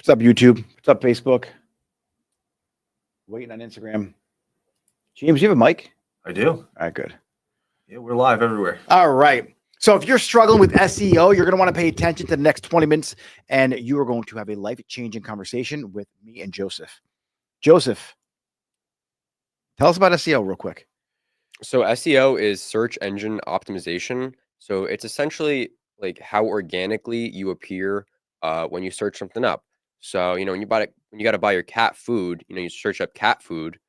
What's up, YouTube? What's up, Facebook? Waiting on Instagram. James, you have a mic? I do. All right, good. Yeah, we're live everywhere. All right. So if you're struggling with SEO, you're going to want to pay attention to the next 20 minutes, and you are going to have a life-changing conversation with me and Joseph. Joseph, tell us about SEO real quick. So SEO is search engine optimization. So it's essentially like how organically you appear when you search something up. So, when you got to buy your cat food, you search up cat food,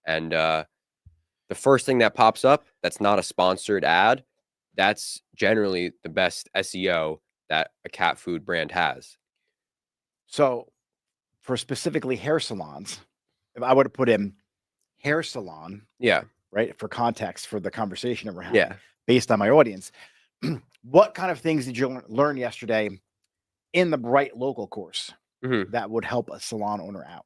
and the first thing that pops up, that's not a sponsored ad, that's generally the best SEO that a cat food brand has. So for specifically hair salons, if I would have put in hair salon, Yeah. right, for context for the conversation that we're having, Yeah. based on my audience, what kind of things did you learn yesterday in the Bright Local course that would help a salon owner out?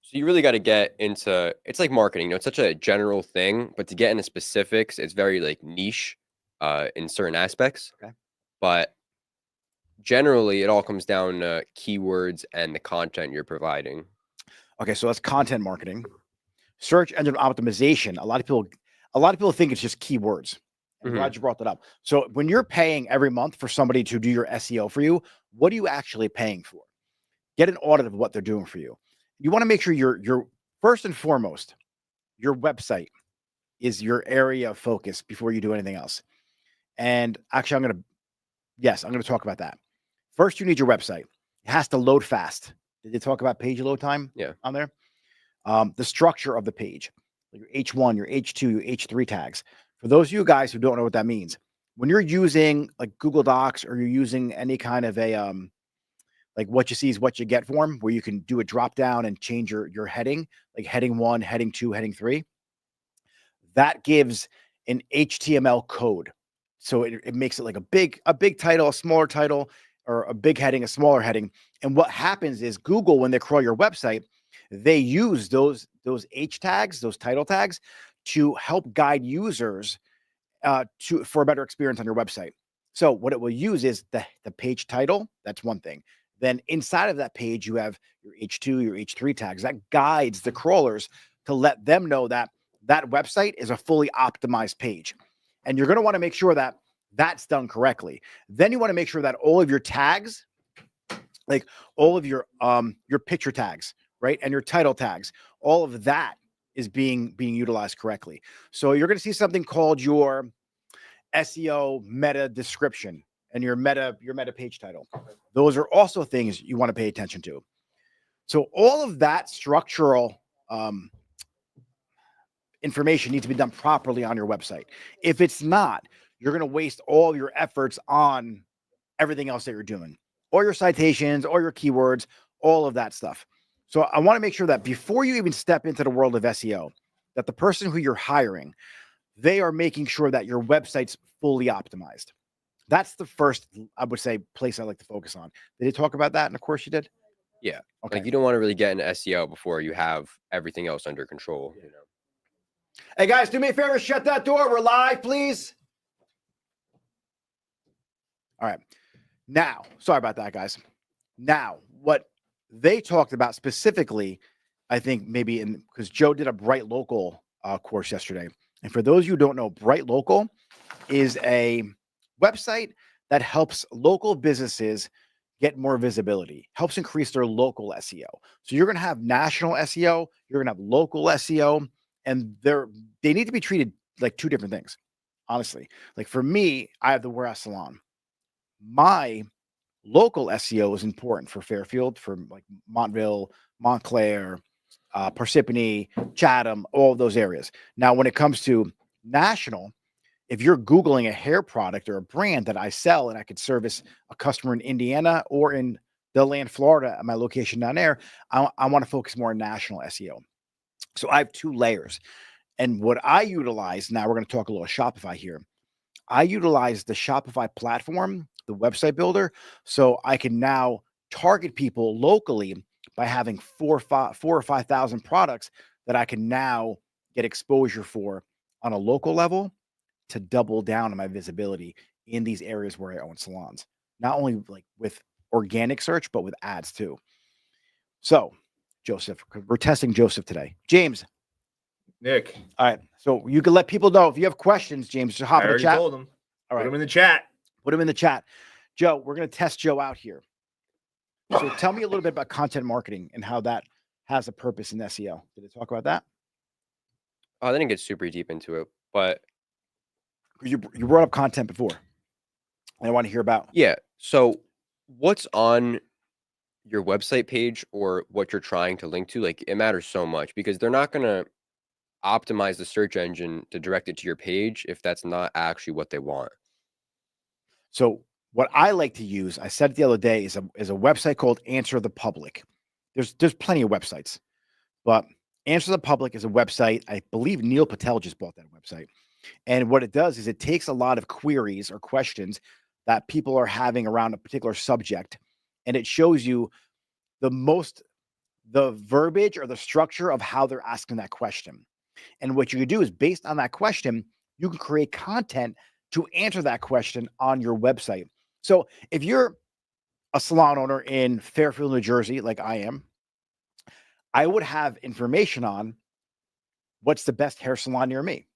So you really got to get into, it's like marketing, it's such a general thing, but to get into specifics, it's very like niche in certain aspects. Okay. But generally, it all comes down to keywords and the content you're providing. Okay, so that's content marketing. Search engine optimization. A lot of people think it's just keywords. I'm glad you brought that up. So when you're paying every month for somebody to do your SEO for you, what are you actually paying for? Get an audit of what they're doing for you. You want to make sure you're first and foremost, your website is your area of focus before you do anything else. And actually, I'm going to talk about that. First, you need your website. It has to load fast. Did they talk about page load time? Yeah. On there? The structure of the page, like your H1, your H2, your H3 tags. For those of you guys who don't know what that means, when you're using like Google Docs or you're using any kind of a like what you see is what you get form, where you can do a drop down and change your heading, like heading 1, heading 2, heading 3, that gives an HTML code. So it makes it like a big title, a smaller title, or a big heading, a smaller heading. And what happens is Google, when they crawl your website, they use those H tags, those title tags, to help guide users for a better experience on your website. So what it will use is the page title. That's one thing. Then inside of that page, you have your H2, your H3 tags. That guides the crawlers to let them know that that website is a fully optimized page. And you're going to want to make sure that that's done correctly. Then you want to make sure that all of your tags, like all of your picture tags, right, and your title tags, all of that is being utilized correctly. So you're going to see something called your SEO meta description and your meta page title. Those are also things you want to pay attention to. So all of that structural information needs to be done properly on your website. If it's not, you're going to waste all your efforts on everything else that you're doing, or your citations, or your keywords, all of that stuff. So I want to make sure that before you even step into the world of SEO, that the person who you're hiring, they are making sure that your website's fully optimized. That's the first, I would say, place I like to focus on. Did they talk about that in the course you did? Yeah. Okay. Like you don't want to really get into SEO before you have everything else under control. Hey guys, do me a favor, shut that door. We're live, please. All right. Now, sorry about that, guys. Now, what they talked about specifically, I think maybe because Joe did a Bright Local course yesterday. And for those of you who don't know, Bright Local is a website that helps local businesses get more visibility, helps increase their local SEO. So you're going to have national SEO, you're going to have local SEO, and they need to be treated like two different things, honestly. Like for me, I have the Warehouse Salon. My local SEO is important for Fairfield, for like Montville, Montclair, Parsippany, Chatham, all of those areas. Now, when it comes to national, if you're Googling a hair product or a brand that I sell and I could service a customer in Indiana or in Delaware, Florida, at my location down there, I want to focus more on national SEO. So I have two layers. And what I utilize, now we're going to talk a little Shopify here. I utilize the Shopify platform, the website builder, so I can now target people locally by having 4,000 or 5,000 products that I can now get exposure for on a local level to double down on my visibility in these areas where I own salons. Not only like with organic search, but with ads too. So, Joseph, we're testing Joseph today. James. Nick, All right. So you can let people know if you have questions, James, just hop I in the already chat. told him. All right. Put him in the chat. Put him in the chat. Joe, we're going to test Joe out here. So tell me a little bit about content marketing and how that has a purpose in SEO. Did they talk about that? I didn't get super deep into it, but You brought up content before. I want to hear about. yeah. So what's on your website page or what you're trying to link to, like it matters so much because they're not going to optimize the search engine to direct it to your page if that's not actually what they want. So what I like to use, I said it the other day, is a website called Answer the Public. There's plenty of websites, but Answer the Public is a website. I believe Neil Patel just bought that website. And what it does is it takes a lot of queries or questions that people are having around a particular subject, and it shows you the verbiage or the structure of how they're asking that question. And what you can do is based on that question, you can create content to answer that question on your website. So if you're a salon owner in Fairfield, New Jersey, like I am, I would have information on what's the best hair salon near me.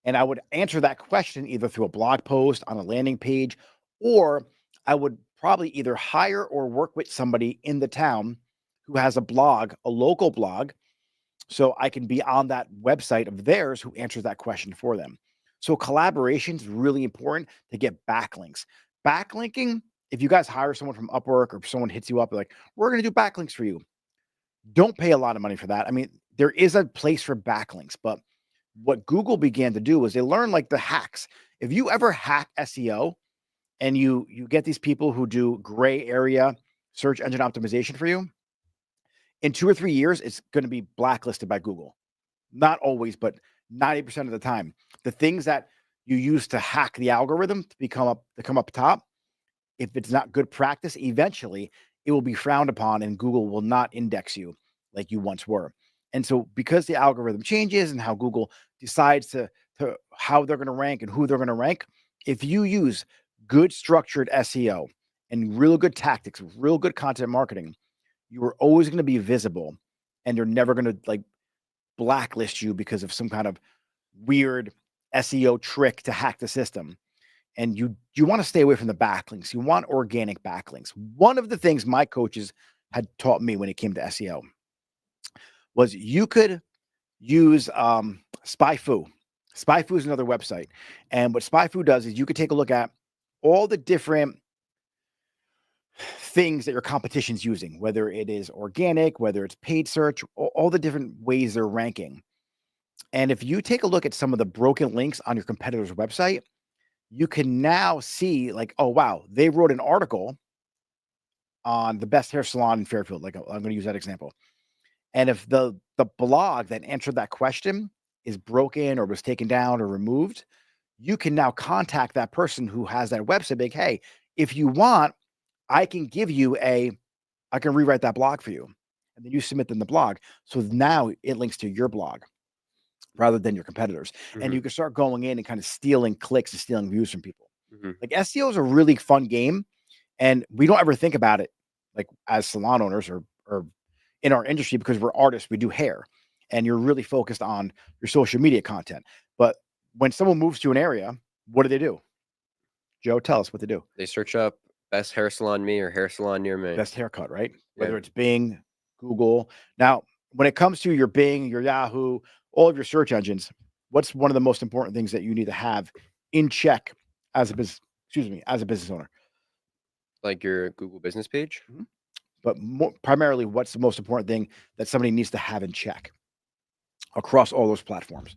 And I would answer that question either through a blog post on a landing page, or I would probably either hire or work with somebody in the town who has a blog, a local blog, so I can be on that website of theirs who answers that question for them. So collaboration is really important to get backlinks. Backlinking, if you guys hire someone from Upwork or someone hits you up, like, we're going to do backlinks for you. Don't pay a lot of money for that. I mean, there is a place for backlinks, but what Google began to do was they learned like the hacks. If you ever hack SEO and you get these people who do gray area search engine optimization for you, in 2 or 3 years, it's going to be blacklisted by Google. Not always, but 90% of the time. The things that you use to hack the algorithm to come up top, if it's not good practice, eventually it will be frowned upon and Google will not index you like you once were. And so because the algorithm changes and how Google decides to how they're going to rank and who they're going to rank, if you use good structured SEO and real good tactics, real good content marketing, you are always going to be visible and they're never going to like blacklist you because of some kind of weird SEO trick to hack the system. And you want to stay away from the backlinks. You want organic backlinks. One of the things my coaches had taught me when it came to SEO was you could use SpyFu. SpyFu is another website. And what SpyFu does is you could take a look at all the different things that your competition's using, whether it is organic, whether it's paid search, all the different ways they're ranking. And if you take a look at some of the broken links on your competitor's website, you can now see like, oh, wow, they wrote an article on the best hair salon in Fairfield. Like I'm going to use that example. And if the blog that answered that question is broken or was taken down or removed, you can now contact that person who has that website. Like, hey, if you want, I can rewrite that blog for you. And then you submit them the blog. So now it links to your blog rather than your competitors. Mm-hmm. And you can start going in and kind of stealing clicks and stealing views from people. Mm-hmm. Like SEO is a really fun game. And we don't ever think about it like as salon owners or in our industry because we're artists, we do hair and you're really focused on your social media content. But when someone moves to an area, what do? Joe, tell us what they do. They search up best hair salon me or hair salon near me. Best haircut, right? Yeah. Whether it's Bing, Google. Now, when it comes to your Bing, your Yahoo, all of your search engines, what's one of the most important things that you need to have in check as a business owner? Like your Google business page? Mm-hmm. But primarily, what's the most important thing that somebody needs to have in check across all those platforms?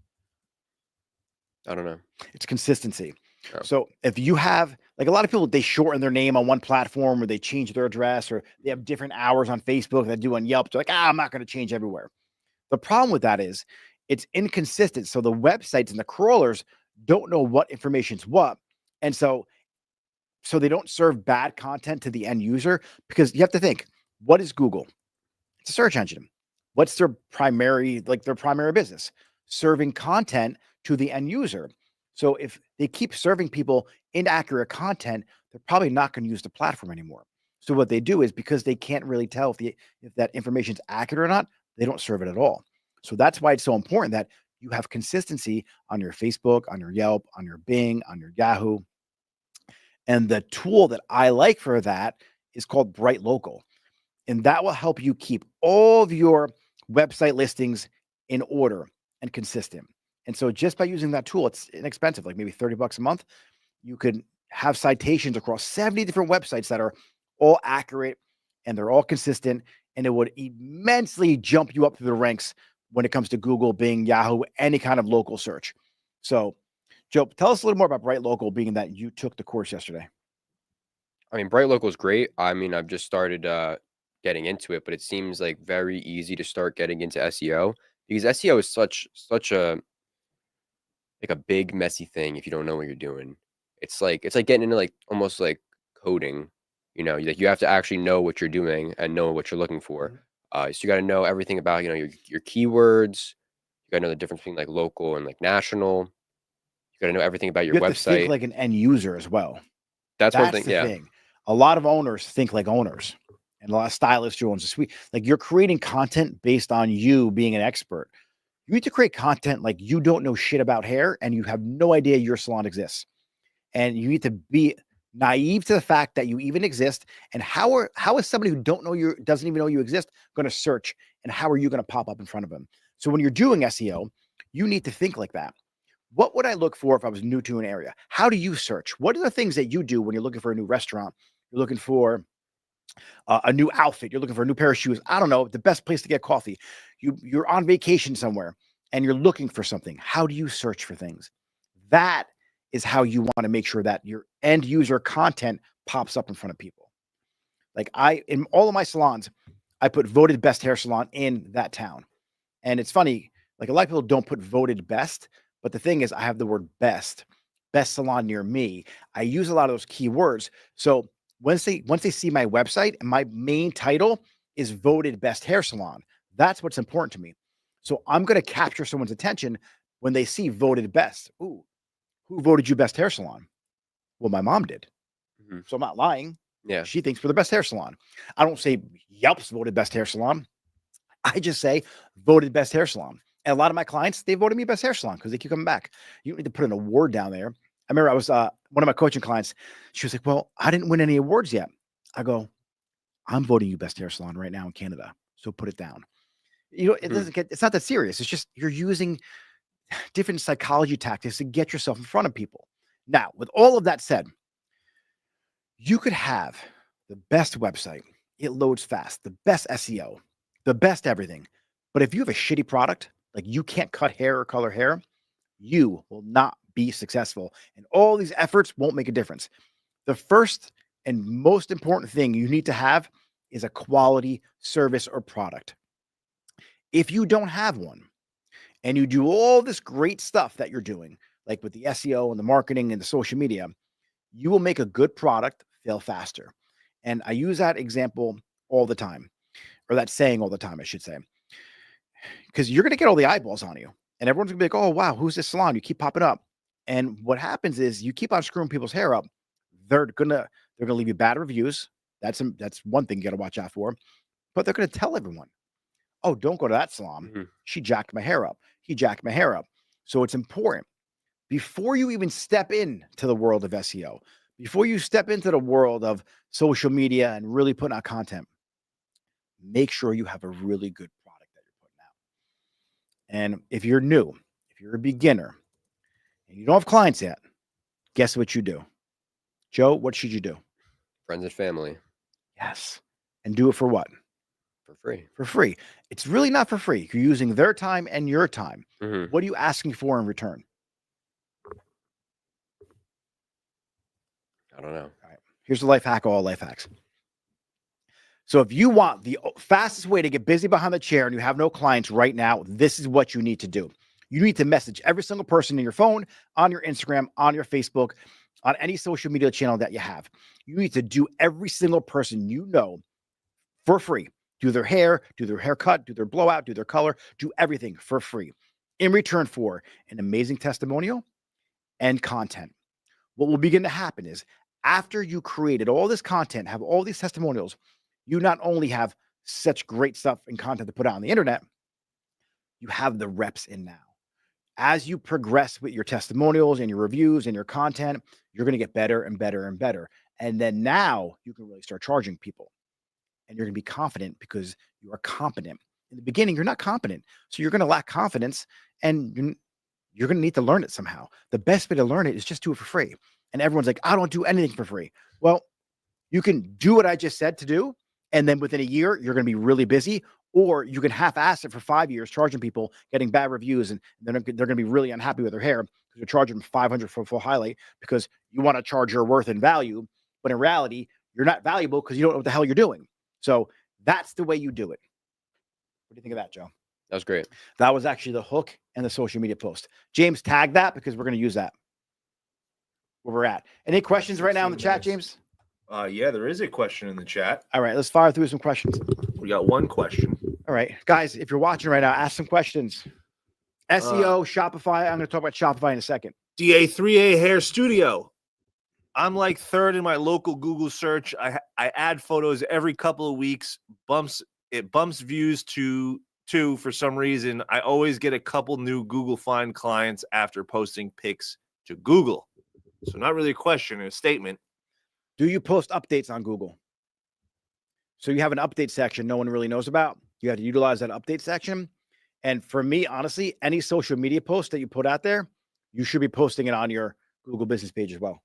I don't know. It's consistency. Oh. So if you have, like a lot of people, they shorten their name on one platform or they change their address or they have different hours on Facebook that do on Yelp. They're like, I'm not going to change everywhere. The problem with that is it's inconsistent. So the websites and the crawlers don't know what information's what. And so they don't serve bad content to the end user because you have to think, what is Google? It's a search engine. What's their primary business? Serving content to the end user. So if they keep serving people inaccurate content, they're probably not going to use the platform anymore. So what they do is, because they can't really tell if that information is accurate or not, they don't serve it at all. So that's why it's so important that you have consistency on your Facebook, on your Yelp, on your Bing, on your Yahoo. And the tool that I like for that is called Bright Local. And that will help you keep all of your website listings in order and consistent. And so just by using that tool, it's inexpensive, like maybe $30 a month. You could have citations across 70 different websites that are all accurate and they're all consistent. And it would immensely jump you up through the ranks when it comes to Google, Bing, Yahoo, any kind of local search. So, Joe, tell us a little more about Bright Local, being that you took the course yesterday. I mean, Bright Local is great. I mean, I've just started getting into it, but it seems like very easy to start getting into SEO, because SEO is such a like a big messy thing if you don't know what you're doing. It's like getting into like almost like coding, like you have to actually know what you're doing and know what you're looking for. So you got to know everything about, your keywords. You got to know the difference between like local and like national. You got to know everything about your You have to think website. like an end user as well. That's one That's thing. the Yeah. thing. A lot of owners think like owners, and a lot of stylists do ones. Like, you're creating content based on you being an expert. You need to create content like you don't know shit about hair and you have no idea your salon exists. And you need to be naive to the fact that you even exist. And how is somebody who doesn't even know you exist going to search, and how are you going to pop up in front of them? So when you're doing SEO, you need to think like that. What would I look for if I was new to an area? How do you search? What are the things that you do when you're looking for a new restaurant? You're looking for a new outfit. You're looking for a new pair of shoes. I don't know, the best place to get coffee. You're on vacation somewhere and you're looking for something. How do you search for things? That is how you want to make sure that your end user content pops up in front of people. Like, in all of my salons, I put voted best hair salon in that town. And it's funny, like, a lot of people don't put voted best, but the thing is, I have the word best salon near me. I use a lot of those keywords. So once they see my website and my main title is voted best hair salon, that's what's important to me. So I'm going to capture someone's attention when they see voted best. Ooh, who voted you best hair salon? Well, my mom did. Mhm. So I'm not lying. Yeah. She thinks we're the best hair salon. I don't say Yelp's voted best hair salon. I just say voted best hair salon. And a lot of my clients, they voted me best hair salon because they keep coming back. You don't need to put an award down there. I remember I was one of my coaching clients. She was like, "Well, I didn't win any awards yet." I go, "I'm voting you best hair salon right now in Canada. So put it down." It doesn't get, it's not that serious. It's just you're using different psychology tactics to get yourself in front of people. Now, with all of that said, you could have the best website. It loads fast, the best SEO, the best everything. But if you have a shitty product, like you can't cut hair or color hair, you will not be successful. And all these efforts won't make a difference. The first and most important thing you need to have is a quality service or product. If you don't have one and you do all this great stuff that you're doing, like with the SEO and the marketing and the social media, you will make a good product fail faster. And I use that example all the time, or that saying all the time, I should say, because you're going to get all the eyeballs on you. And everyone's going to be like, "Oh, wow, who's this salon?" You keep popping up. And what happens is you keep on screwing people's hair up. They're gonna leave you bad reviews. That's one thing you got to watch out for. But they're gonna tell everyone, "Oh, don't go to that salon. Mhm. She jacked my hair up. He jacked my hair up." So it's important, before you even step into the world of SEO, before you step into the world of social media and really putting out content, make sure you have a really good product that you're putting out. And if you're new, if you're a beginner, and you don't have clients yet, guess what you do? Joe, what should you do? Friends and family Yes. And do it for what? for free. For free. It's really not for free. You're using their time and your time. Mhm. What are you asking for in return? I don't know. All right. Here's the life hack of all life hacks. So if you want the fastest way to get busy behind the chair and you have no clients right now, this is what you need to do. You need to message every single person in your phone, on your Instagram, on your Facebook, on any social media channel that you have. You need to do every single person you know for free. Do their hair, do their haircut, do their blowout, do their color, do everything for free in return for an amazing testimonial and content. What will begin to happen is, After you created all this content, have all these testimonials, you not only have such great stuff and content to put out on the internet, you have the reps in now. As you progress with your testimonials and your reviews and your content, you're going to get better and better and better. And then now you can really start charging people, and you're going to be confident because you are competent. In the beginning, you're not competent. So you're going to lack confidence, and you're going to need to learn it somehow. The best way to learn it is just do it for free. And everyone's like, I don't do anything for free. Well, you can do what I just said to do. And then within a year, you're going to be really busy, or you can half-ass it for 5 years, charging people, getting bad reviews, and they're going to be really unhappy with their hair because you're charging them $500 for a full highlight because you want to charge your worth and value. But in reality, you're not valuable because you don't know what the hell you're doing. So that's the way you do it. What do you think of that, Joe? That was great. That was actually the hook and the social media post. James, tag that because we're going to use that where we're at. Any questions right now in the chat, James? Yeah, there is a question in the chat. All right, let's fire through some questions. We got one question. All right, guys, if you're watching right now, ask some questions. SEO, Shopify. I'm going to talk about Shopify in a second. DA3A Hair Studio. I'm like third in my local Google search. I add photos every couple of weeks. It bumps views to 2 for some reason. I always get a couple new Google Find clients after posting pics to Google. So not really a question, a statement. Do you post updates on Google? So you have an update section no one really knows about. You have to utilize that update section. And for me, honestly, any social media post that you put out there, you should be posting it on your Google business page as well.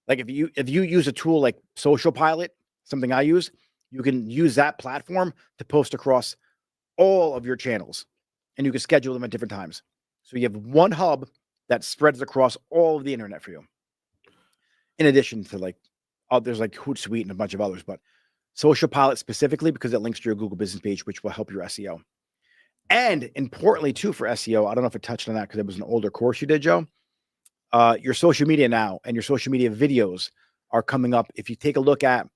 Like if you use a tool like Social Pilot, something I use, you can use that platform to post across all of your channels, and you can schedule them at different times. So you have one hub that spreads across all of the internet for you. In addition to there's like Hootsuite and a bunch of others, but Social Pilot specifically because it links to your Google business page, which will help your SEO. And importantly too for SEO, I don't know if it touched on that because it was an older course you did, Joe. Your social media now and your social media videos are coming up. If you take a look at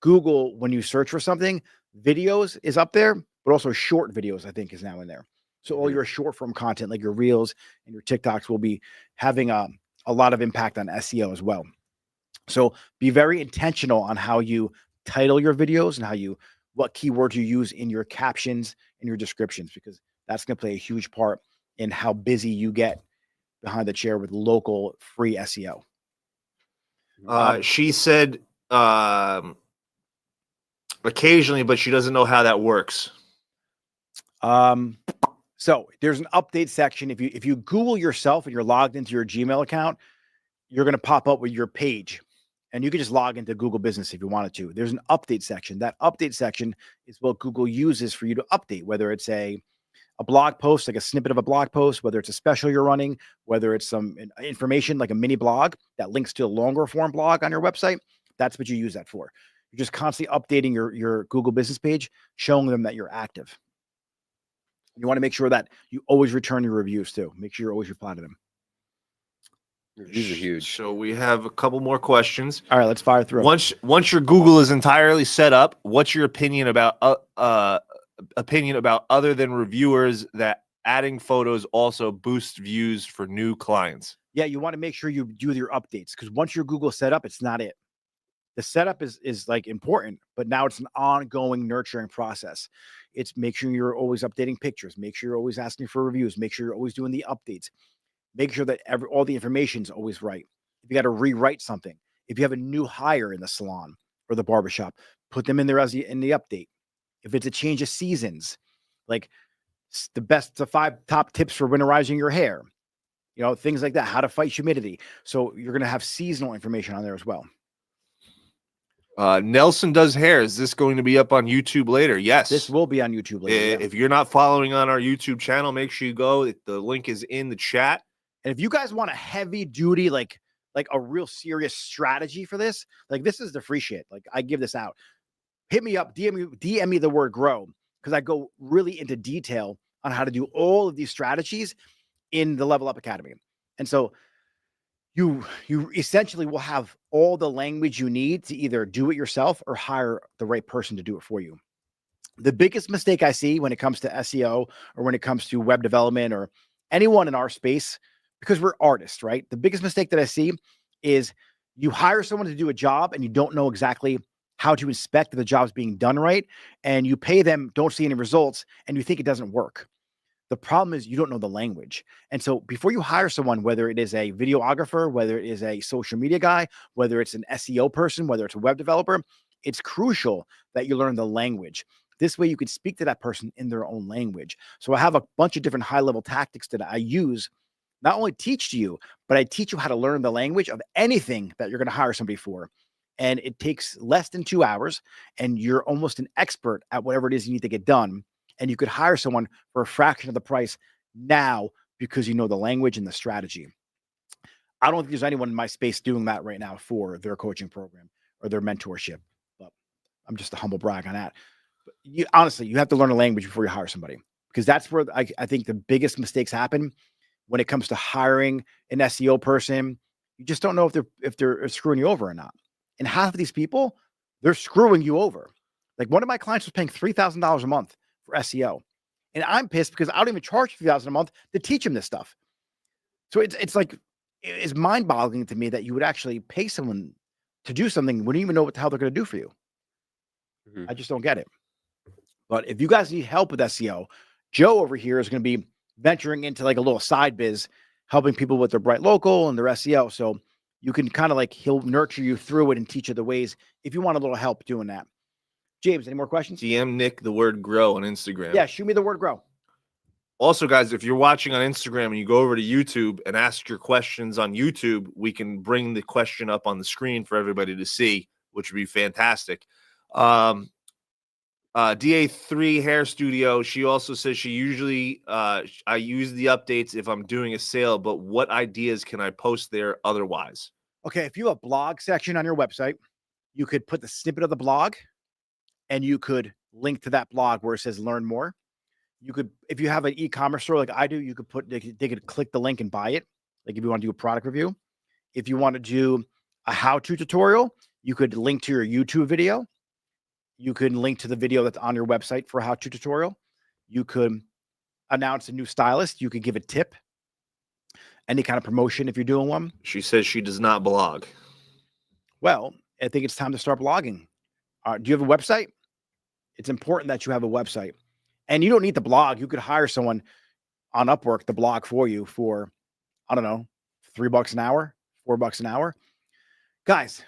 Google, when you search for something, videos is up there, but also short videos, I think, is now in there. So all your short form content, like your reels and your TikToks, will be having a lot of impact on SEO as well. So be very intentional on how you title your videos and what keywords you use in your captions and your descriptions, because that's going to play a huge part in how busy you get behind the chair with local free SEO. She said occasionally, but she doesn't know how that works. So there's an update section. If you Google yourself and you're logged into your Gmail account, you're going to pop up with your page, and you can just log into Google Business if you wanted to. There's an update section. That update section is what Google uses for you to update, whether it's a blog post, like a snippet of a blog post, whether it's a special you're running, whether it's some information like a mini blog that links to a longer form blog on your website. That's what you use that for. You're just constantly updating your Google Business page, showing them that you're active. You want to make sure that you always return your reviews too. Make sure you're always replying to them. These are huge. So we have a couple more questions. All right, let's fire through. Once your Google is entirely set up, what's your opinion about other than reviewers that adding photos also boosts views for new clients? Yeah, you want to make sure you do your updates, because once your Google set up, it's not it. The setup is like important, but now it's an ongoing nurturing process. It's make sure you're always updating pictures, make sure you're always asking for reviews, make sure you're always doing the updates, make sure that all the information is always right. If you got to rewrite something, if you have a new hire in the salon or the barbershop, put them in there in the update. If it's a change of seasons, like the 5 top tips for winterizing your hair, things like that, how to fight humidity. So you're going to have seasonal information on there as well. Nelson Does Hair. Is this going to be up on YouTube later? Yes. This will be on YouTube later. If you're not following on our YouTube channel, make sure you go. The link is in the chat. And if you guys want a heavy duty, like a real serious strategy for this, like this is the free shit. Like I give this out. Hit me up, DM me the word grow, because I go really into detail on how to do all of these strategies in the Level Up Academy. And so you essentially will have all the language you need to either do it yourself or hire the right person to do it for you. The biggest mistake I see when it comes to SEO or when it comes to web development or anyone in our space, because we're artists, right? The biggest mistake that I see is You hire someone to do a job and you don't know exactly how to inspect that the job's being done right, and you pay them, don't see any results, and you think it doesn't work. The problem is you don't know the language. And so before you hire someone, whether it is a videographer, whether it is a social media guy, whether it's an SEO person, whether it's a web developer, it's crucial that you learn the language. This way you can speak to that person in their own language. So I have a bunch of different high-level tactics that I use, not only teach to you, but I teach you how to learn the language of anything that you're going to hire somebody for. And it takes less than 2 hours, and you're almost an expert at whatever it is you need to get done. And you could hire someone for a fraction of the price now because you know the language and the strategy. I don't think there's anyone in my space doing that right now for their coaching program or their mentorship, but I'm just a humble brag on that. But honestly, you have to learn a language before you hire somebody, because that's where I think the biggest mistakes happen when it comes to hiring an SEO person. You just don't know if they're screwing you over or not. And half of these people, they're screwing you over. Like one of my clients was paying $3,000 a month for SEO. And I'm pissed because I don't even charge $3,000 a month to teach him this stuff. So it's like, it's mind-boggling to me that you would actually pay someone to do something when you even know what the hell they're going to do for you. Mhm. I just don't get it. But if you guys need help with SEO, Joe over here is going to be venturing into like a little side biz, helping people with their Bright Local and their SEO. So you can kind of like, he'll nurture you through it and teach you the ways if you want a little help doing that. James, any more questions? DM Nick the word grow on Instagram. Yeah, shoot me the word grow. Also, guys, if you're watching on Instagram and you go over to YouTube and ask your questions on YouTube, we can bring the question up on the screen for everybody to see, which would be fantastic. DA3 Hair Studio, she also says she usually, I use the updates if I'm doing a sale, but what ideas can I post there otherwise? Okay, if you have a blog section on your website, you could put the snippet of the blog and you could link to that blog where it says learn more. You could, if you have an e-commerce store like I do, you could put, they could click the link and buy it. Like if you want to do a product review. If you want to do a how-to tutorial, you could link to your YouTube video. You could link to the video that's on your website for a how-to tutorial. You could announce a new stylist. You could give a tip. Any kind of promotion if you're doing one. She says she does not blog. Well, I think it's time to start blogging. Do you have a website? It's important that you have a website. And you don't need the blog. You could hire someone on Upwork to blog for you for, I don't know, $3 an hour, $4 an hour. Guys,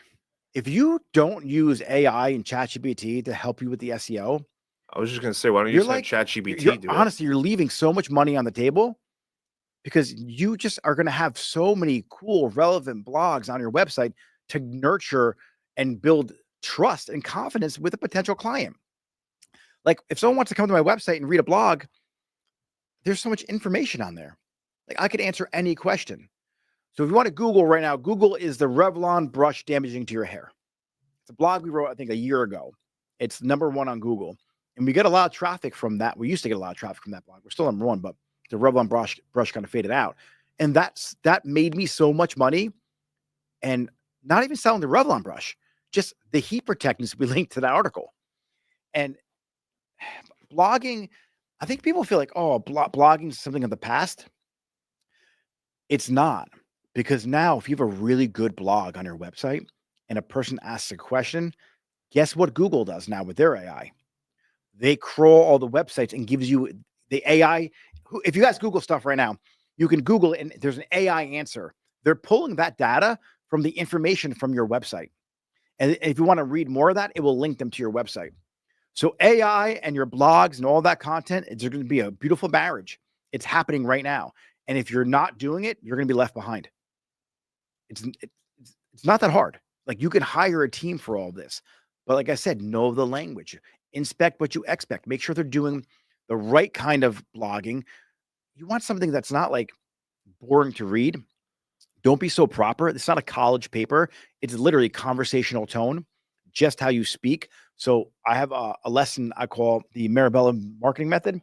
if you don't use AI and ChatGPT to help you with the SEO, I was just going to say, why don't you just have ChatGPT do it? Honestly, you're leaving so much money on the table because you just are going to have so many cool, relevant blogs on your website to nurture and build trust and confidence with a potential client. Like if someone wants to come to my website and read a blog, there's so much information on there. Like I could answer any question. So if you want to Google right now, Google is the Revlon brush damaging to your hair. It's a blog we wrote, I think, a year ago. It's #1 on Google. And we get a lot of traffic from that. We used to get a lot of traffic from that blog. We're still #1, but the Revlon brush kind of faded out. And that made me so much money. And not even selling the Revlon brush, just the heat protectants we linked to that article. And blogging, I think people feel like, oh, blogging is something of the past. It's not, because now if you have a really good blog on your website and a person asks a question, guess what Google does now with their AI? They crawl all the websites and gives you the AI. If you guys Google stuff right now, you can Google it and there's an AI answer. They're pulling that data from the information from your website. And if you want to read more of that, it will link them to your website. So AI and your blogs and all that content, it's going to be a beautiful marriage. It's happening right now. And if you're not doing it, you're going to be left behind. It's not that hard. Like you can hire a team for all this. But like I said, know the language. Inspect what you expect. Make sure they're doing the right kind of blogging. You want something that's not like boring to read. Don't be so proper. It's not a college paper. It's literally conversational tone, just how you speak. So I have a lesson I call the Mirabella marketing method.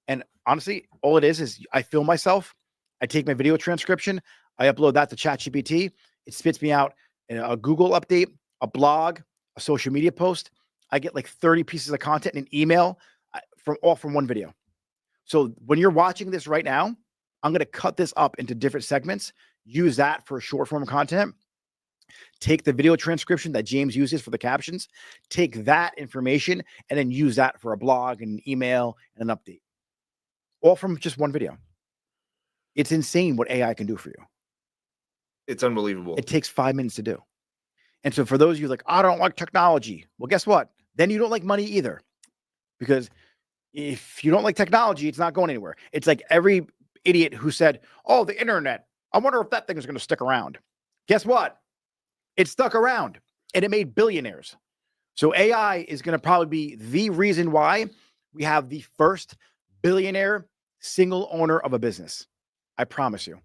And honestly, all it is I film myself. I take my video transcription. I upload that to ChatGPT. It spits me out a Google update, a blog, a social media post. I get like 30 pieces of content in an email from one video. So when you're watching this right now, I'm going to cut this up into different segments, use that for short form content, take the video transcription that James uses for the captions, take that information, and then use that for a blog and an email and an update. All from just one video. It's insane what AI can do for you. It's unbelievable. It takes 5 minutes to do. And so for those of you like, I don't like technology. Well, guess what? Then you don't like money either. Because if you don't like technology, it's not going anywhere. It's like every idiot who said, oh, the internet, I wonder if that thing is going to stick around. Guess what? It stuck around and it made billionaires. So AI is going to probably be the reason why we have the first billionaire single owner of a business. I promise you.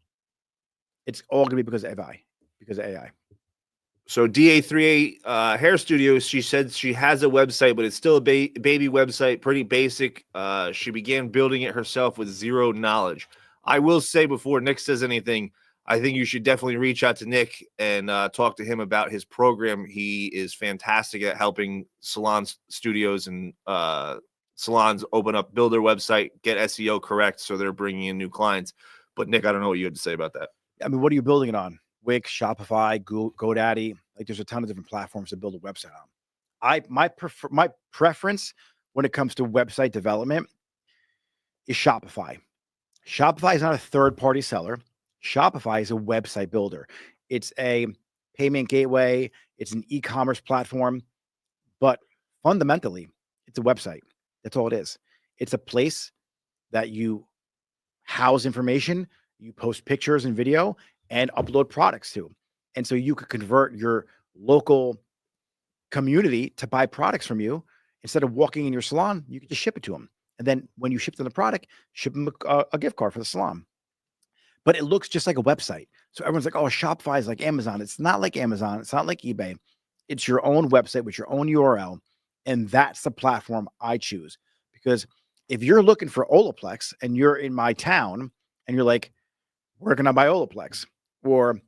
It's all going to be because of AI. So DA38 Hair Studios, she said she has a website, but it's still a baby website, pretty basic. She began building it herself with zero knowledge. I will say before Nick says anything, I think you should definitely reach out to Nick and talk to him about his program. He is fantastic at helping salons, studios, and salons build their website, get SEO correct, so they're bringing in new clients. But Nick, I don't know what you had to say about that. I mean, what are you building it on? Wix, Shopify, GoDaddy. Like, there's a ton of different platforms to build a website on. My preference when it comes to website development is Shopify. Shopify is not a third-party seller. Shopify is a website builder. It's a payment gateway. It's an e-commerce platform. But fundamentally, it's a website. That's all it is. It's a place that you house information, you post pictures and video, and upload products to. And so you could convert your local community to buy products from you. Instead of walking in your salon, you can just ship it to them. And then when you ship them the product, ship them a gift card for the salon. But it looks just like a website. So everyone's like, oh, Shopify is like Amazon. It's not like Amazon. It's not like eBay. It's your own website with your own URL. And that's the platform I choose. Because if you're looking for Olaplex and you're in my town and you're like, where can I buy Olaplex? Or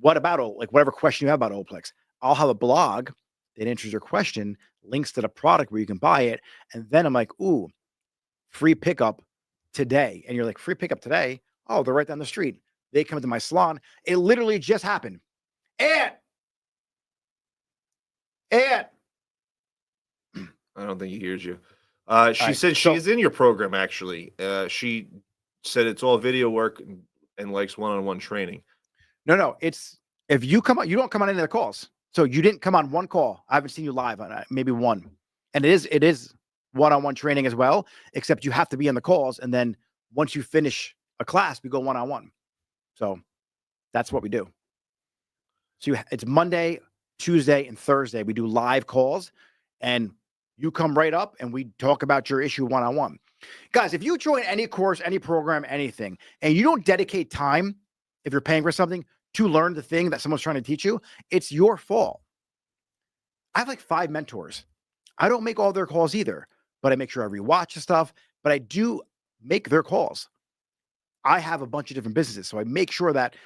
what about, like, whatever question you have about Olaplex, I'll have a blog that answers your question, links to the product where you can buy it. And then I'm like, ooh, free pickup today. And you're like, free pickup today? Oh, they're right down the street. They come to my salon. It literally just happened. And I don't think he hears you. She said she so- is in your program, actually. She said it's all video work and likes one-on-one training. no, it's, if you come on, you don't come on any of the calls. So you didn't come on one call. I haven't seen you live on maybe one. And it is one-on-one training as well, except you have to be on the calls. And then once you finish a class, we go one-on-one. So that's what we do. So it's Monday, Tuesday, and Thursday. We do live calls, and you come right up and we talk about your issue one-on-one. Guys, if you join any course, any program, anything, and you don't dedicate time, if you're paying for something, to learn the thing that someone's trying to teach you, it's your fault. I have like 5 mentors. I don't make all their calls either, but I make sure I rewatch the stuff, but I do make their calls. I have a bunch of different businesses, so I make sure that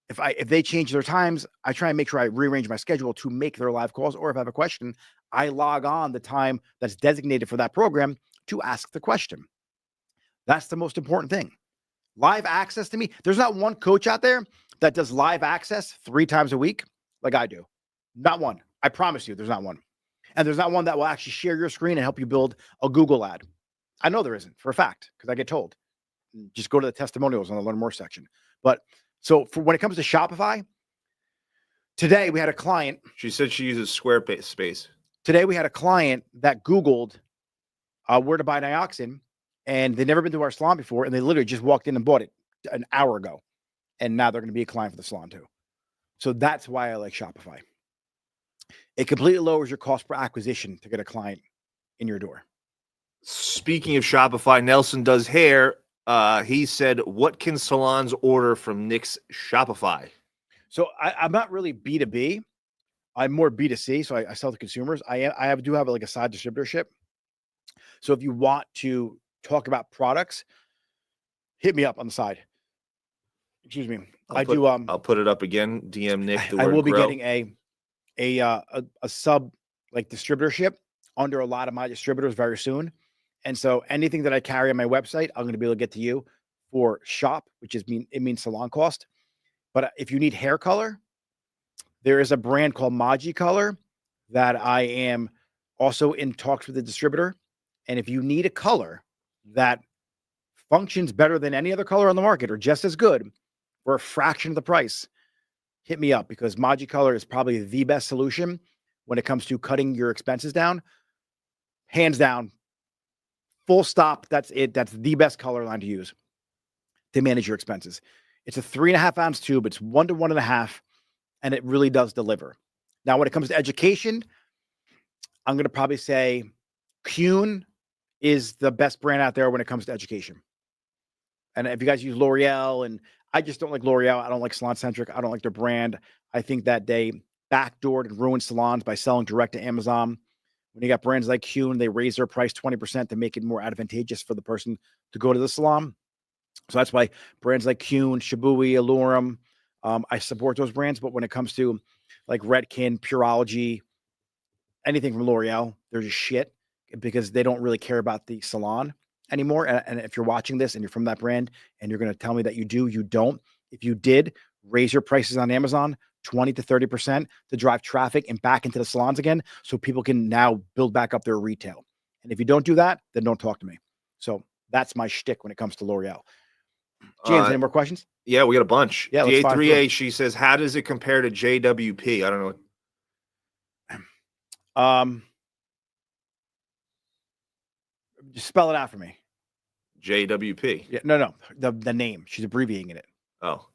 if they change their times, I try and make sure I rearrange my schedule to make their live calls. Or if I have a question, I log on the time that's designated for that program to ask the question. That's the most important thing. Live access to me. There's not one coach out there that does live access 3 times a week like I do. Not one. I promise you, there's not one. And there's not one that will actually share your screen and help you build a Google ad. I know there isn't, for a fact, because I get told. Just go to the testimonials on the Learn More section. But so for when it comes to Shopify, today we had a client. She said she uses Squarespace. Today we had a client that Googled where to buy Dioxin, and they'd never been to our salon before, and they literally just walked in and bought it an hour ago. And now they're going to be a client for the salon too. So that's why I like Shopify. It completely lowers your cost per acquisition to get a client in your door. Speaking of Shopify, Nelson does hair. He said, what can salons order from Nick's Shopify? So I'm not really B2B. I'm more B2C. So I sell to consumers. I do have like a side distributorship. So if you want to talk about products, hit me up on the side. Excuse me. I'll put it up again. DM Nick. I will be getting a sub like distributorship under a lot of my distributors very soon. And so anything that I carry on my website, I'm going to be able to get to you for shop, which means salon cost. But if you need hair color, There is a brand called Maji Color that I am also in talks with the distributor. And if you need a color that functions better than any other color on the market or just as good for a fraction of the price, hit me up, because Maji Color is probably the best solution when it comes to cutting your expenses down. Hands down, full stop. That's it. That's the best color line to use to manage your expenses. It's a 3.5 ounce tube. It's 1 to 1.5, and it really does deliver. Now, when it comes to education, I'm going to probably say Kuhn is the best brand out there when it comes to education. And if you guys use L'Oreal, and I just don't like L'Oreal. I don't like Salon Centric. I don't like their brand. I think that they backdoored and ruined salons by selling direct to Amazon. When you got brands like Kuhn, they raise their price 20% to make it more advantageous for the person to go to the salon. So that's why brands like Kuhn, Shibui, Allurium, I support those brands. But when it comes to like Redken, Pureology, anything from L'Oreal, they're just shit, because they don't really care about the salon anymore. And if you're watching this and you're from that brand and you're going to tell me that you do, you don't. If you did, raise your prices on Amazon 20 to 30% to drive traffic and back into the salons again, so people can now build back up their retail. And if you don't do that, then don't talk to me. So that's my shtick when it comes to L'Oreal. James, any more questions? Yeah, we got a bunch. Yeah, let's fire DA3A, she says, how does it compare to JWP? I don't know. Just spell it out for me. JWP. Yeah, no, the name. She's abbreviating it. Oh.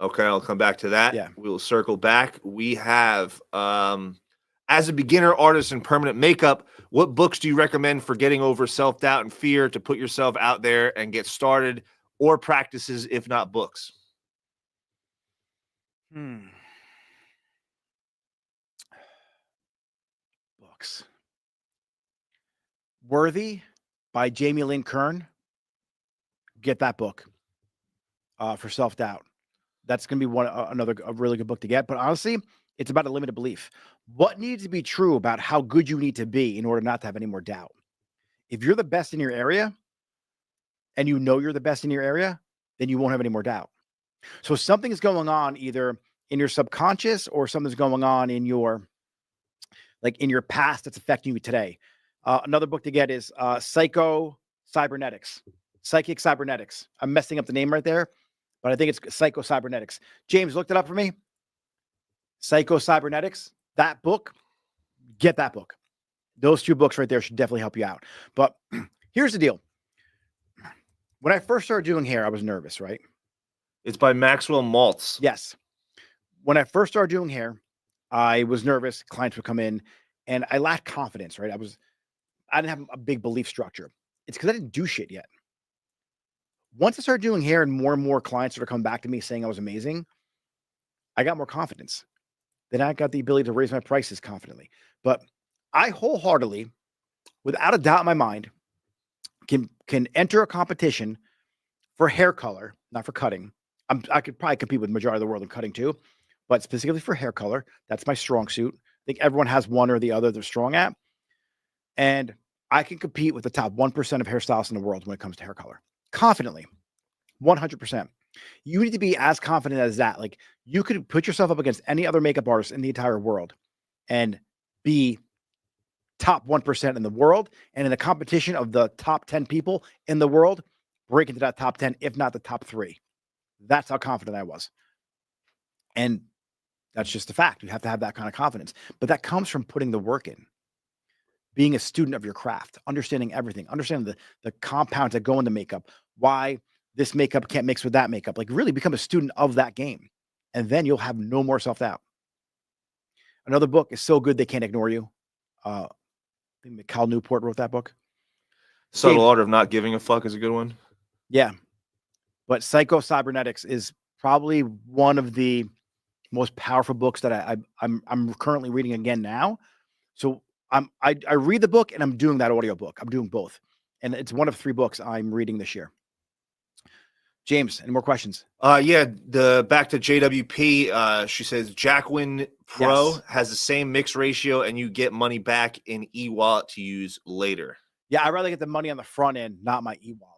Okay, I'll come back to that. Yeah. We'll circle back. We have, as a beginner artist in permanent makeup, what books do you recommend for getting over self-doubt and fear to put yourself out there and get started, or practices, if not books? Books. Worthy by Jamie Lynn Kern. Get that book for self-doubt. That's going to be a really good book to get. But honestly, it's about a limited belief. What needs to be true about how good you need to be in order not to have any more doubt? If you're the best in your area and you know you're the best in your area, then you won't have any more doubt. So something is going on either in your subconscious or something's going on in your past that's affecting you today. Another book to get is Psychic Cybernetics. I'm messing up the name right there, but I think it's Psycho-Cybernetics. James, looked it up for me. Psycho-Cybernetics, that book, get that book. Those two books right there should definitely help you out. But here's the deal. When I first started doing hair, I was nervous, right? It's by Maxwell Maltz. Yes. When I first started doing hair, I was nervous. Clients would come in and I lacked confidence, right? I didn't have a big belief structure. It's because I didn't do shit yet. Once I started doing hair and more clients started coming back to me saying I was amazing, I got more confidence. Then I got the ability to raise my prices confidently. But I wholeheartedly, without a doubt in my mind, can enter a competition for hair color, not for cutting. I could probably compete with the majority of the world in cutting too, but specifically for hair color, that's my strong suit. I think everyone has one or the other they're strong at. And I can compete with the top 1% of hairstylists in the world when it comes to hair color. Confidently, 100%. You need to be as confident as that. Like, you could put yourself up against any other makeup artist in the entire world and be top 1% in the world. And in a competition of the top 10 people in the world, break into that top 10, if not the top 3. That's how confident I was. And that's just a fact. You have to have that kind of confidence. But that comes from putting the work in, being a student of your craft, understanding everything, understanding the compounds that go into makeup, why this makeup can't mix with that makeup. Like, really become a student of that game. And then you'll have no more self-doubt. Another book is So Good They Can't Ignore You. I think Cal Newport wrote that book. Subtle Art of Not Giving a Fuck is a good one. Yeah. But Psycho-Cybernetics is probably one of the most powerful books that I'm currently reading again now. So I read the book and I'm doing that audio book. I'm doing both. And it's one of 3 books I'm reading this year. James, any more questions? Yeah, back to JWP. She says Jacqueline Pro has the same mix ratio and you get money back in e-wallet to use later. Yeah, I'd rather get the money on the front end, not my e-wallet.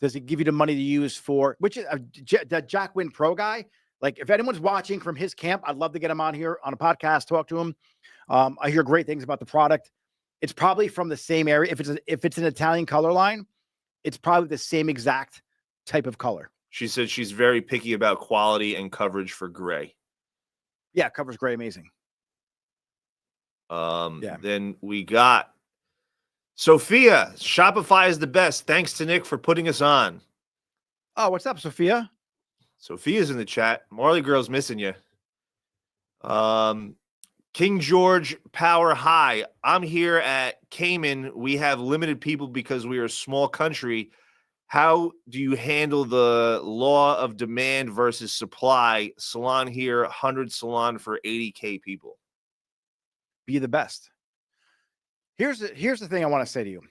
Does it give you the money to use for, which is the Jacqueline Pro guy? Like if anyone's watching from his camp, I'd love to get him on here on a podcast, talk to him. I hear great things about the product. It's probably from the same area. If it's an Italian color line, it's probably the same exact type of color. She said she's very picky about quality and coverage for gray. Yeah, covers gray, amazing. Then we got Sophia. Shopify is the best. Thanks to Nick for putting us on. Oh, what's up, Sophia? Sophia's in the chat. Marley Girl's missing you. King George Power High. I'm here at Cayman. We have limited people because we are a small country. How do you handle the law of demand versus supply? Salon here, 100 salon for 80K people. Be the best. Here's the thing I want to say to you.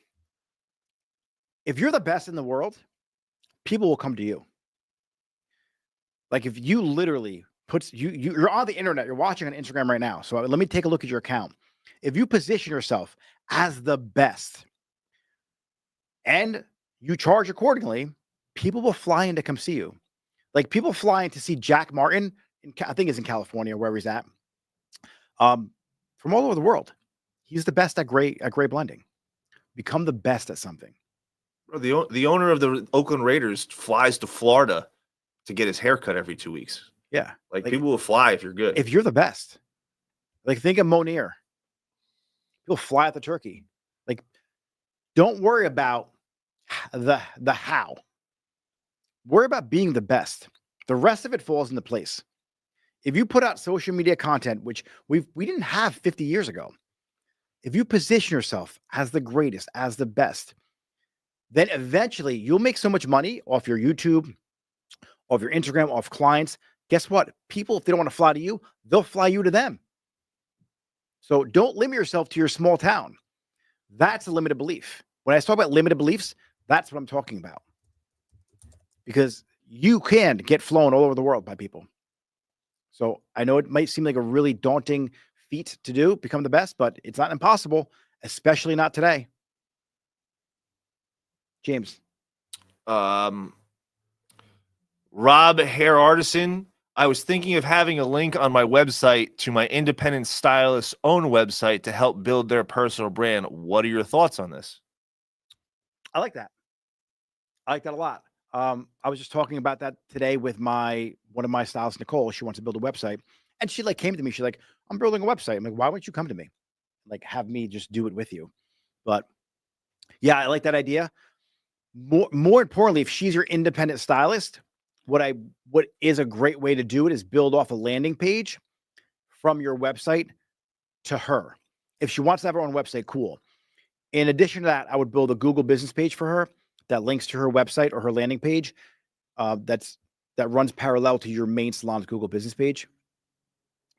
If you're the best in the world, people will come to you. Like if you literally you're on the internet, you're watching on Instagram right now. So let me take a look at your account. If you position yourself as the best and you charge accordingly, people will fly in to come see you. Like people fly in to see Jack Martin, I think he's in California, wherever he's at, from all over the world. He's the best at gray blending. Become the best at something. Bro, the owner of the Oakland Raiders flies to Florida to get his haircut every 2 weeks. Yeah. Like people will fly if you're good. If you're the best. Like think of Monier. People fly at the turkey. Like don't worry about the how. Worry about being the best. The rest of it falls into place. If you put out social media content, which we didn't have 50 years ago, if you position yourself as the greatest, as the best, then eventually you'll make so much money off your YouTube, off your Instagram, off clients. Guess what? People, if they don't want to fly to you, they'll fly you to them. So don't limit yourself to your small town. That's a limited belief. When I talk about limited beliefs, that's what I'm talking about. Because you can get flown all over the world by people. So I know it might seem like a really daunting feat to do, become the best, but it's not impossible, especially not today. James. Rob Hair Artisan. I was thinking of having a link on my website to my independent stylist's own website to help build their personal brand. What are your thoughts on this? I like that. I like that a lot. I was just talking about that today with one of my stylists, Nicole. She wants to build a website, and she came to me. She's like, "I'm building a website." I'm like, "Why won't you come to me? Like, have me just do it with you?" But yeah, I like that idea. More importantly, if she's your independent stylist, what is a great way to do it is build off a landing page from your website to her. If she wants to have her own website, cool. In addition to that, I would build a Google business page for her that links to her website or her landing page. That runs parallel to your main salon's Google business page.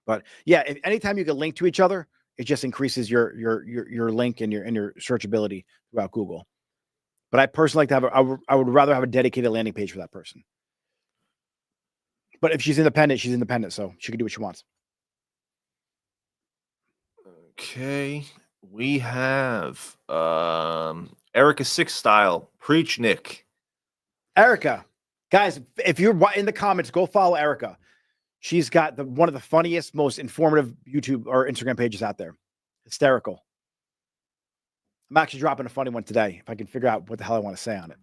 But yeah, anytime you can link to each other, it just increases your link and your searchability throughout Google. But I personally like to have I would rather have a dedicated landing page for that person. But if she's independent, so she can do what she wants. Okay. We have Erica Six Style. Preach, Nick. Erica. Guys, if you're in the comments, go follow Erica. She's got one of the funniest, most informative YouTube or Instagram pages out there. Hysterical. I'm actually dropping a funny one today, if I can figure out what the hell I want to say on it.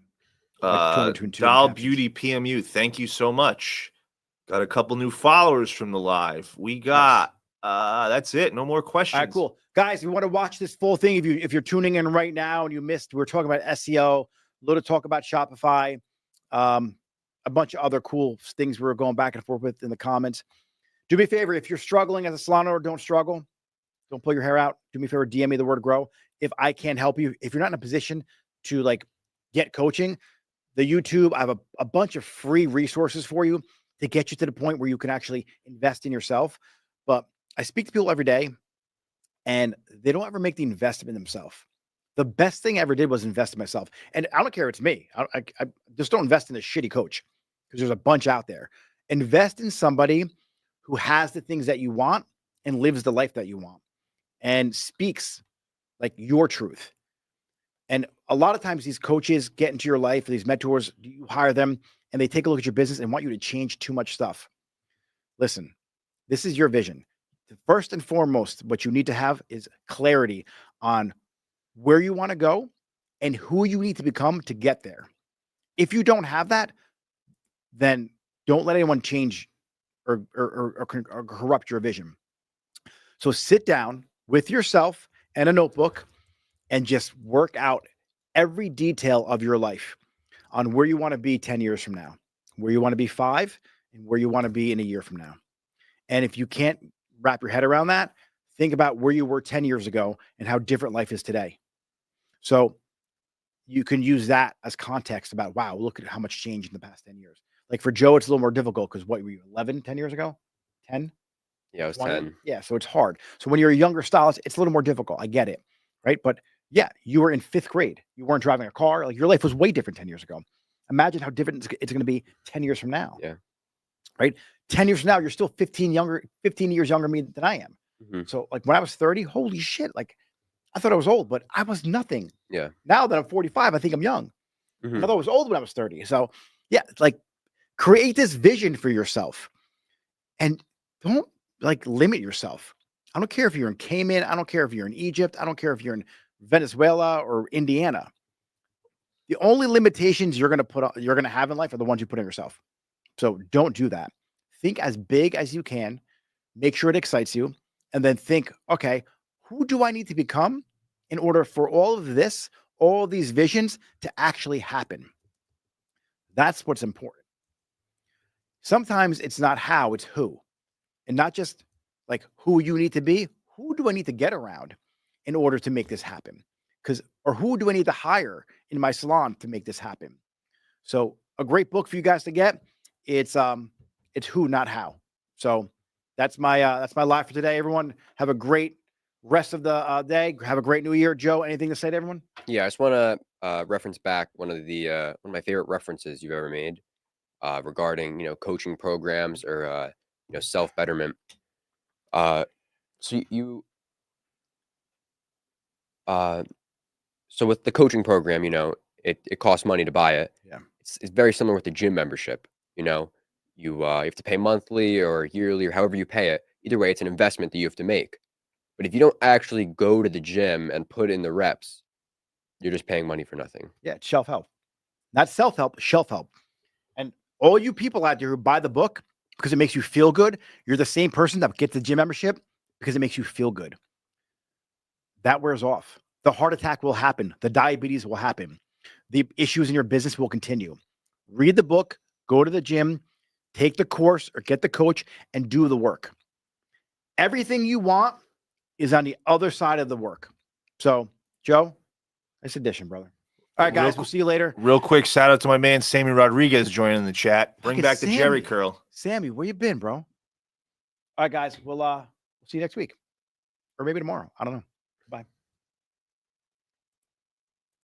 Doll Beauty PMU, thank you so much. Got a couple new followers from the live. We got that's it. No more questions. All right, cool. Guys, if you want to watch this full thing, if you're tuning in right now and you missed, we're talking about SEO, a little talk about Shopify, a bunch of other cool things we were going back and forth with in the comments. Do me a favor, if you're struggling as a salon owner, don't struggle. Don't pull your hair out. Do me a favor, DM me the word grow. If I can't help you, if you're not in a position to get coaching, the YouTube, I have a bunch of free resources for you to get you to the point where you can actually invest in yourself. But I speak to people every day and they don't ever make the investment in themselves. The best thing I ever did was invest in myself. And I don't care if it's me. I just don't invest in a shitty coach because there's a bunch out there. Invest in somebody who has the things that you want and lives the life that you want and speaks like your truth. And a lot of times these coaches get into your life, these mentors, you hire them and they take a look at your business and want you to change too much stuff. listen, this is your vision. First and foremost, what you need to have is clarity on where you want to go and who you need to become to get there. If you don't have that, then don't let anyone change or corrupt your vision. So sit down with yourself and a notebook and just work out every detail of your life on where you want to be 10 years from now, where you want to be 5, and where you want to be in a year from now. And if you can't wrap your head around that, think about where you were 10 years ago and how different life is today. So you can use that as context about, wow, look at how much change in the past 10 years. Like for Joe, it's a little more difficult because what were you, 11, 10 years ago? 10? Yeah, I was 20? 10. Yeah, so it's hard. So when you're a younger stylist, it's a little more difficult. I get it, right? But yeah, you were in 5th grade. You weren't driving a car. Like your life was way different 10 years ago. Imagine how different it's going to be 10 years from now. Yeah. Right? 10 years from now, you're still 15 years younger than I am. Mhm. So like when I was 30, holy shit, like I thought I was old, but I was nothing. Yeah. Now that I'm 45, I think I'm young. Mhm. I thought I was old when I was 30. So yeah, like create this vision for yourself and don't like limit yourself. I don't care if you're in Cayman. I don't care if you're in Egypt. I don't care if you're in Venezuela or Indiana. The only limitations you're going to have in life are the ones you put on yourself. So don't do that. Think as big as you can, make sure it excites you, and then think, okay, who do I need to become in order for all of this, all of these visions to actually happen? That's what's important. Sometimes it's not how, it's who. And not just like who you need to be, who do I need to get around in order to make this happen? Or who do I need to hire in my salon to make this happen? So a great book for you guys to get. It's Who, Not How. So that's my live for today. Everyone have a great rest of the day. Have a great new year. Joe, anything to say to everyone? Yeah, I just want to reference back one of my favorite references you've ever made regarding coaching programs or self betterment. So you so with the coaching program, it costs money to buy it. Yeah. It's very similar with the gym membership. You have to pay monthly or yearly or however you pay it. Either way, it's an investment that you have to make. But if you don't actually go to the gym and put in the reps, you're just paying money for nothing. Yeah, it's shelf help. Not self-help, shelf help. And all you people out there who buy the book because it makes you feel good, you're the same person that gets the gym membership because it makes you feel good. That wears off. The heart attack will happen. The diabetes will happen. The issues in your business will continue. Read the book, go to the gym, take the course or get the coach and do the work. Everything you want is on the other side of the work. So, Joe, nice addition, brother. All right, guys, we'll see you later. Real quick, shout out to my man Sammy Rodriguez joining the chat. Bring Fucking back the Sammy. Jerry curl. Sammy, where you been, bro? All right, guys, we'll see you next week. Or maybe tomorrow. I don't know.